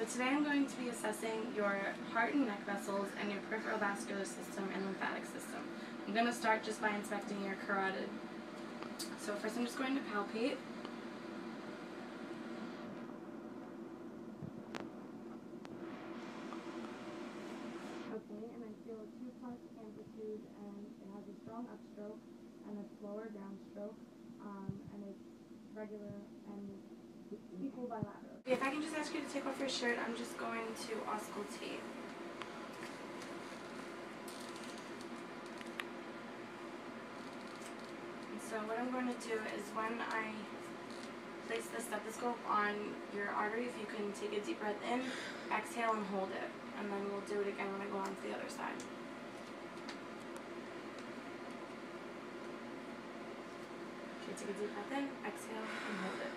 So today I'm going to be assessing your heart and neck vessels and your peripheral vascular system and lymphatic system. I'm going to start just by inspecting your carotid. So first I'm just going to palpate. Okay, and I feel a 2+ amplitude, and it has a strong upstroke and a slower downstroke, and it's regular and equal bilateral. If I can just ask you to take off your shirt, I'm just going to auscultate. And so what I'm going to do is when I place the stethoscope on your artery, if you can take a deep breath in, exhale and hold it. And then we'll do it again when I go on to the other side. Okay, take a deep breath in, exhale and hold it.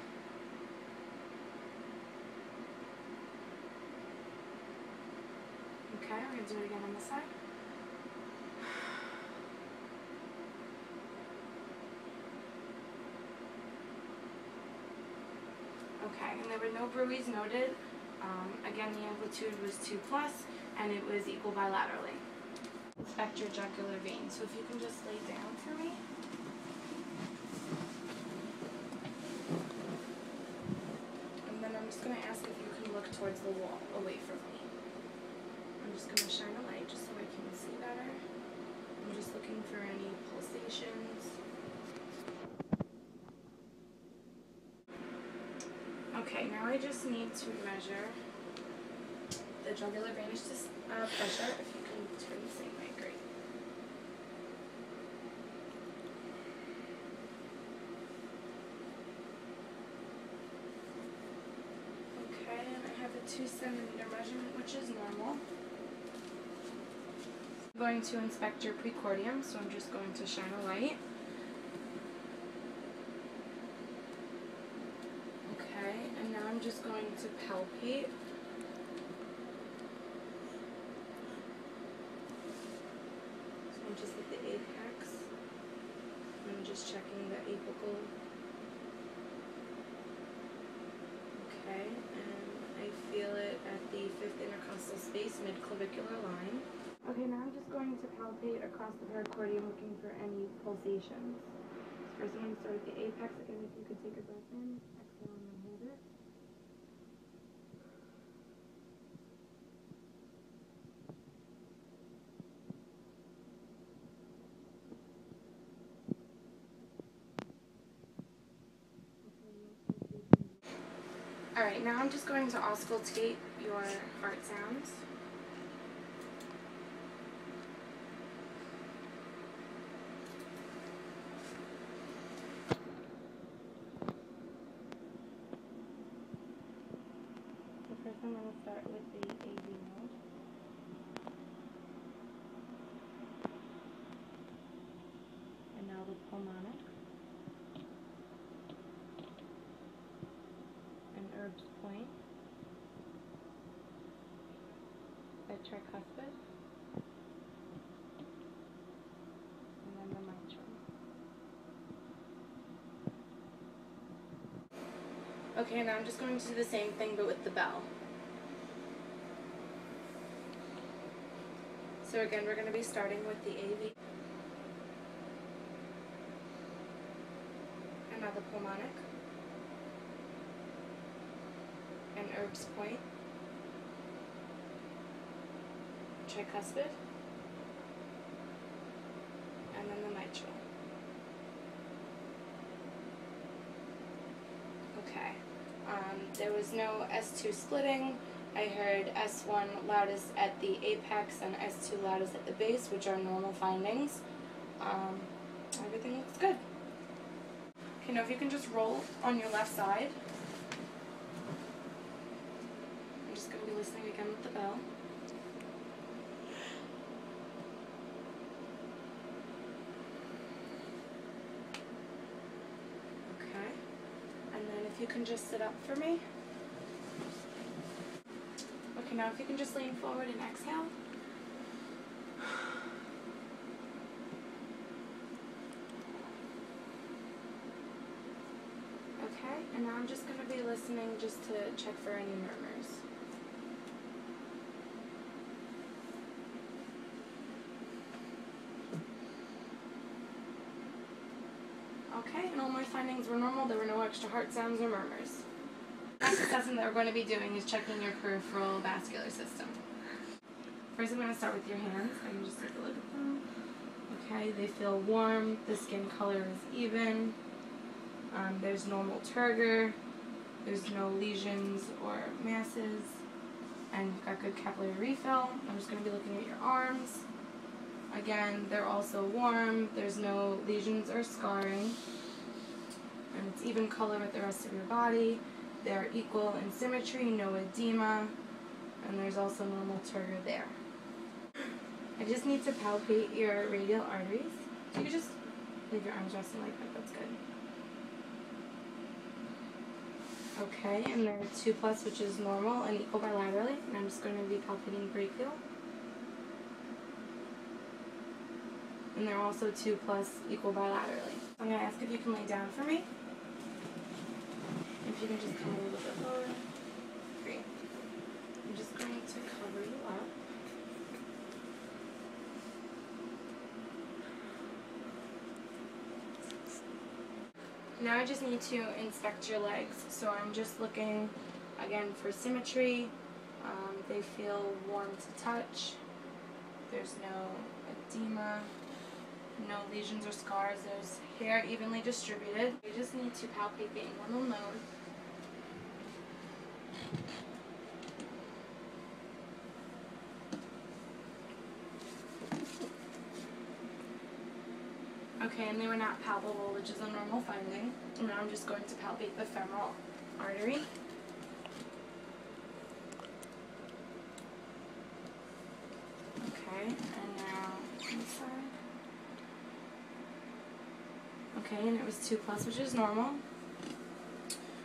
Okay, we're going to do it again on this side. Okay, and there were no bruits noted. Again, the amplitude was 2+, and it was equal bilaterally. Inspect your jugular vein. So if you can just lay down for me. And then I'm just going to ask if you can look towards the wall, away from me. I'm just going to shine a light just so I can see better. I'm just looking for any pulsations. Okay, now I just need to measure the jugular venous pressure. If you can turn the same way, great. Okay, and I have a 2-centimeter measurement, which is normal. I'm going to inspect your precordium, so I'm just going to shine a light. Okay, and now I'm just going to palpate. So I'm just at the apex. I'm just checking the apical. Okay, and I feel it at the 5th intercostal space, mid-clavicular line. Okay, now I'm just going to palpate across the pericardium looking for any pulsations. So first I'm going to start at the apex. Again, if you could take a breath in, exhale, and then hold it. Alright, now I'm just going to auscultate your heart sounds. So first I'm going to start with the AV node. And now the pulmonic. And Erb's point. The tricuspid. And then the mitral. Okay, now I'm just going to do the same thing but with the bell. So again, we're going to be starting with the AV. And now the pulmonic. And Erb's point. Tricuspid. And then the mitral. Okay. There was no S2 splitting. I heard S1 loudest at the apex and S2 loudest at the base, which are normal findings. Everything looks good. Okay, now if you can just roll on your left side. I'm just going to be listening again with the bell. Okay. And then if you can just sit up for me. Okay, now if you can just lean forward and exhale. Okay, and now I'm just going to be listening just to check for any murmurs. Okay, and all my findings were normal. There were no extra heart sounds or murmurs. Next assessment that we're going to be doing is checking your peripheral vascular system. First, I'm going to start with your hands. I can just take a look at them. Okay, they feel warm. The skin color is even. There's normal turgor. There's no lesions or masses. And you've got good capillary refill. I'm just going to be looking at your arms. Again, they're also warm. There's no lesions or scarring. And it's even color with the rest of your body. They're equal in symmetry, no edema. And there's also normal turgor there. I just need to palpate your radial arteries. So you can just leave your arms resting like that. That's good. Okay, and they're 2+, which is normal and equal bilaterally. And I'm just going to be palpating brachial. And they're also 2+, equal bilaterally. I'm going to ask if you can lay down for me. If you can just come a little bit lower. Great. I'm just going to cover you up. Now I just need to inspect your legs. So I'm just looking, again, for symmetry. They feel warm to touch. There's no edema, no lesions or scars. There's hair evenly distributed. I just need to palpate the inguinal node. Okay, and they were not palpable, which is a normal finding. And now I'm just going to palpate the femoral artery. Okay, and now inside. Okay, and it was 2+, which is normal.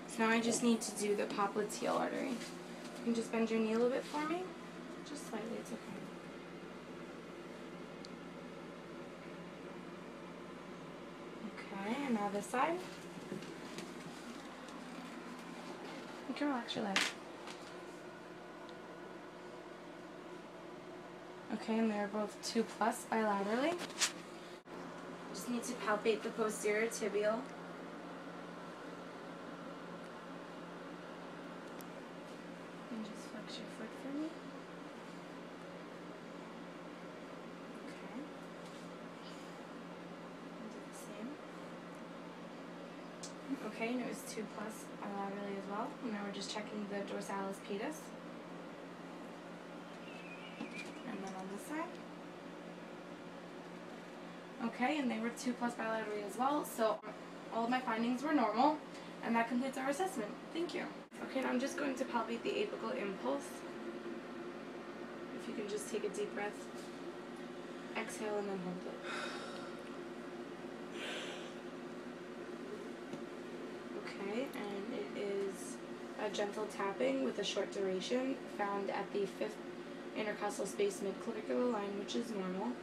So now I just need to do the popliteal artery. You can just bend your knee a little bit for me. Just slightly, it's okay. Okay, and now this side. You can relax your leg. Okay, and they're both 2+ bilaterally. Just need to palpate the posterior tibial. And just flex your foot for me. Okay. And do the same. Okay, and it was 2+ bilaterally as well. And now we're just checking the dorsalis pedis. And then on this side. Okay, and they were 2+ bilaterally as well, so all of my findings were normal, and that completes our assessment. Thank you. Okay, now I'm just going to palpate the apical impulse. If you can just take a deep breath, exhale, and then hold it. Okay, and it is a gentle tapping with a short duration found at the 5th intercostal space midclavicular line, which is normal.